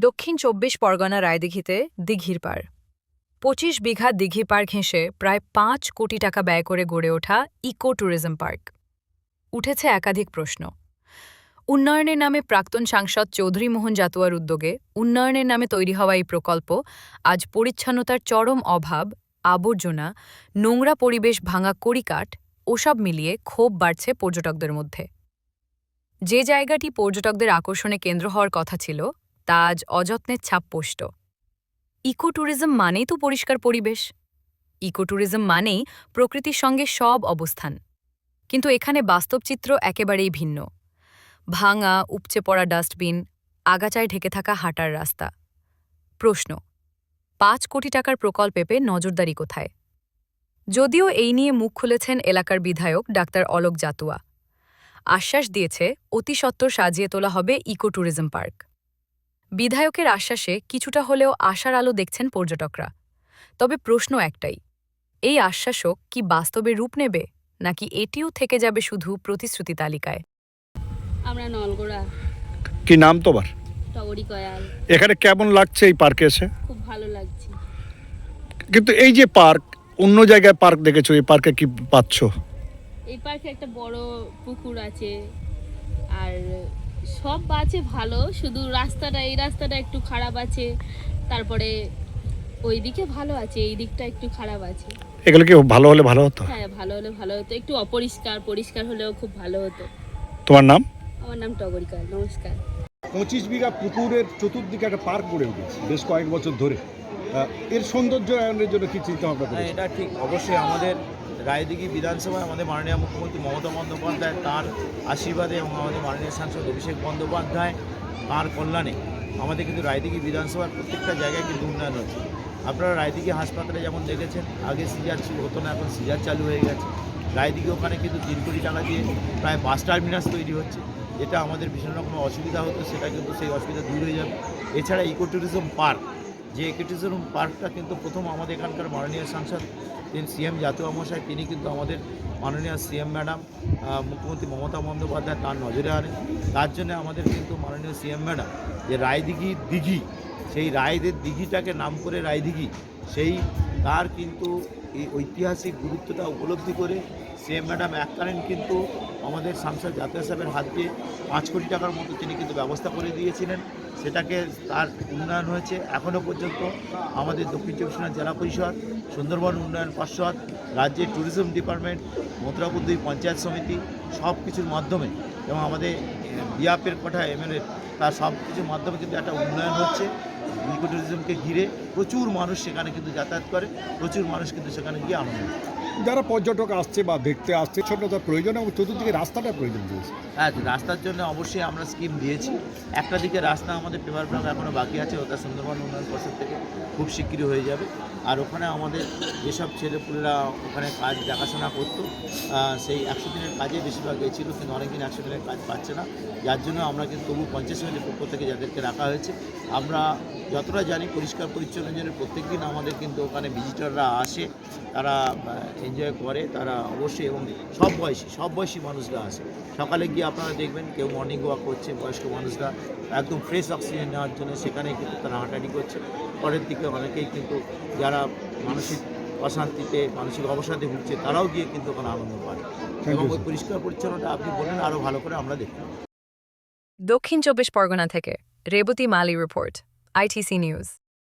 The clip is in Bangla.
দক্ষিণ ২৪ পরগনা রায়দিঘিতে দিঘির পাড় ২৫ বিঘা দিঘি পাড় ঘেঁষে প্রায় ৫ কোটি টাকা ব্যয় করে গড়ে ওঠা ইকো ট্যুরিজম পার্ক। উঠেছে একাধিক প্রশ্ন। উন্নয়নের নামে প্রাক্তন সাংসদ চৌধুরী মোহন জাতুয়ার উদ্যোগে উন্নয়নের নামে তৈরি হওয়া এই প্রকল্প আজ পরিচ্ছন্নতার চরম অভাব, আবর্জনা, নোংরা পরিবেশ ভাঙা কড়িকাঠ ওসব মিলিয়ে ক্ষোভ বাড়ছে পর্যটকদের মধ্যে। যে জায়গাটি পর্যটকদের আকর্ষণে কেন্দ্র হওয়ার কথা ছিল তা আজ অযত্নের ছাপ পোষ্ট। ইকো ট্যুরিজম মানেই তো পরিষ্কার পরিবেশ, ইকো ট্যুরিজম মানেই প্রকৃতির সঙ্গে সব অবস্থান। কিন্তু এখানে বাস্তব চিত্র একেবারেই ভিন্ন। ভাঙা, উপচে পড়া ডাস্টবিন, আগাছায় ঢেকে থাকা হাঁটার রাস্তা। প্রশ্ন, ৫ কোটি টাকার প্রকল্পে পেয়ে নজরদারি কোথায়? যদিও এই নিয়ে মুখ খুলেছেন এলাকার বিধায়ক ডাক্তার অলোক জাতুয়া। আশ্বাস দিয়েছে অতি সত্বর সাজিয়ে তোলা হবে ইকো ট্যুরিজম পার্ক। বিধায়কের আশ্বাসে কিছুটা হলেও আশার আলো দেখছেন পর্যটকরা। তবে প্রশ্ন একটাই, এই আশ্বাসও কি বাস্তবে রূপ নেবে, নাকি এটিও থেকে যাবে শুধু প্রতিশ্রুতি তালিকায়? আমরা নলগোড়া। কি নাম তোমার? টগরি কয়াল। এখানে কেমন লাগছে এই পার্কে এসে? খুব ভালো লাগছে। কিন্তু এই যে পার্ক, অন্য জায়গায় পার্ক দেখেছো, এই পার্কে কি পাচ্ছ? এই পার্কে একটা বড় পুকুর আছে, আর সব আছে ভালো, শুধু এই রাস্তাটা একটু খারাপ আছে। তারপরে ওই দিকে ভালো আছে, এই দিকটা একটু খারাপ আছে। এগুলো কি ভালো হলে ভালো হতো? হ্যাঁ, ভালো হলে ভালো হতো। একটু পরিষ্কার হলেও খুব ভালো হতো। তোমার নাম? আমার নাম টগরি কয়াল। নমস্কার। 25 বিঘা পুকুরের চতুর্দিকে একটা পার্ক গড়ে উঠেছে বেশ কয়েক বছর ধরে। এর সৌন্দর্যায়নের জন্য কি চিন্তা ভাবনা হ্যাঁ, করেছে? এটা ঠিক। অবশ্যই আমাদের রায়দিঘি বিধানসভায় আমাদের মাননীয় মুখ্যমন্ত্রী মমতা বন্দ্যোপাধ্যায়, তার আশীর্বাদে এবং আমাদের মাননীয় সাংসদ অভিষেক বন্দ্যোপাধ্যায়, তার কল্যাণে আমাদের কিন্তু রায়দিঘি বিধানসভার প্রত্যেকটা জায়গায় কিন্তু উন্নয়ন হচ্ছে। আপনারা রায়দিঘি হাসপাতালে যেমন দেখেছেন, আগে সিজার হতো না, এখন সিজার চালু হয়ে গেছে। রায়দিঘি ওখানে কিন্তু ৩ কোটি টাকা দিয়ে প্রায় বাস টার্মিনাস তৈরি হচ্ছে। যেটা আমাদের ভীষণ রকম অসুবিধা হতো, সেটা কিন্তু সেই অসুবিধা দূর হয়ে যাবে। এছাড়া ইকো ট্যুরিজম পার্ক, যে ইকো ট্যুরিজম পার্কটা কিন্তু প্রথম আমাদের এখানকার মাননীয় সাংসদ সিএম জাতীয় মশাই, তিনি কিন্তু আমাদের মাননীয় সিএম ম্যাডাম মুখ্যমন্ত্রী মমতা বন্দ্যোপাধ্যায় তার নজরে আনেন। তার জন্য আমাদের কিন্তু মাননীয় সিএম ম্যাডাম যে রায়দিঘি দিঘি, সেই রায়দের দিঘিটাকে নাম করে রায়দিঘি, সেই তার কিন্তু এই ঐতিহাসিক গুরুত্বটা উপলব্ধি করে সিএম ম্যাডাম এককালীন কিন্তু আমাদের সাংসদ জাতীয় সাহেবের হাত দিয়ে ৫ কোটি টাকার মতো তিনি কিন্তু ব্যবস্থা করে দিয়েছিলেন। সেটাকে তার উন্নয়ন হয়েছে। এখনও পর্যন্ত আমাদের দক্ষিণ চব্বিশ পরগনা জেলা পরিষদ, সুন্দরবন উন্নয়ন পর্ষদ, রাজ্যের ট্যুরিজম ডিপার্টমেন্ট, মথুরাপুর ২ পঞ্চায়েত সমিতি, সব কিছুর মাধ্যমে এবং আমাদের বিআপের কোঠা এমএলএ, তার সব কিছুর মাধ্যমে কিন্তু একটা উন্নয়ন হচ্ছে। ইকো ট্যুরিজমকে ঘিরে প্রচুর মানুষ সেখানে কিন্তু যাতায়াত করে, প্রচুর মানুষ কিন্তু সেখানে গিয়ে আনন্দ পায়। যারা পর্যটক আসছে বা দেখতে আসছে, ছোটতার প্রয়োজন এবং চতুর্দিকে রাস্তাটা প্রয়োজন রয়েছে। হ্যাঁ, রাস্তার জন্য অবশ্যই আমরা স্কিম দিয়েছি। একটা দিকে রাস্তা আমাদের পেপার ব্লক এখনও বাকি আছে, ওটা সুন্দরবন উন্নয়ন পর্ষদ থেকে খুব শিগগিরই হয়ে যাবে। আর ওখানে আমাদের যেসব ছেলেপুলেরা ওখানে কাজ দেখাশোনা করতো, সেই ১০০ দিনের কাজে বেশিরভাগ গেছিল, কিন্তু অনেকদিন ১০০ দিনের কাজ পাচ্ছে না। যার জন্য আমরা কিন্তু তবু পঞ্চায়েত সমিতির পক্ষ থেকে যাদেরকে রাখা হয়েছে, আমরা যতটা জানি পরিষ্কার পরিচ্ছন্নের জন্য প্রত্যেক দিন আমাদের কিন্তু ওখানে ভিজিটররা আসে, তারা এনজয় করে, তারা অবশ্যই, এবং সব বয়সী মানুষরা আসে। সকালে গিয়ে আপনারা দেখবেন কেউ মর্নিং ওয়াক করছে, বয়স্ক মানুষরা একদম ফ্রেশ অক্সিজেন নেওয়ার জন্য সেখানে কিন্তু তারা হাঁটাহাঁটি করছে। পরের দিকে অনেকেই কিন্তু যারা মানসিক অশান্তিতে, মানসিক অবসাদে ভুগছে, তারাও গিয়ে কিন্তু ওখানে আনন্দ পায়। এবং ওই পরিষ্কার পরিচ্ছন্নতা আপনি বলেন আরও ভালো করে আমরা দেখি। দক্ষিণ ২৪ পরগনা থেকে রেবতী মালি রিপোর্ট, ITC নিউজ।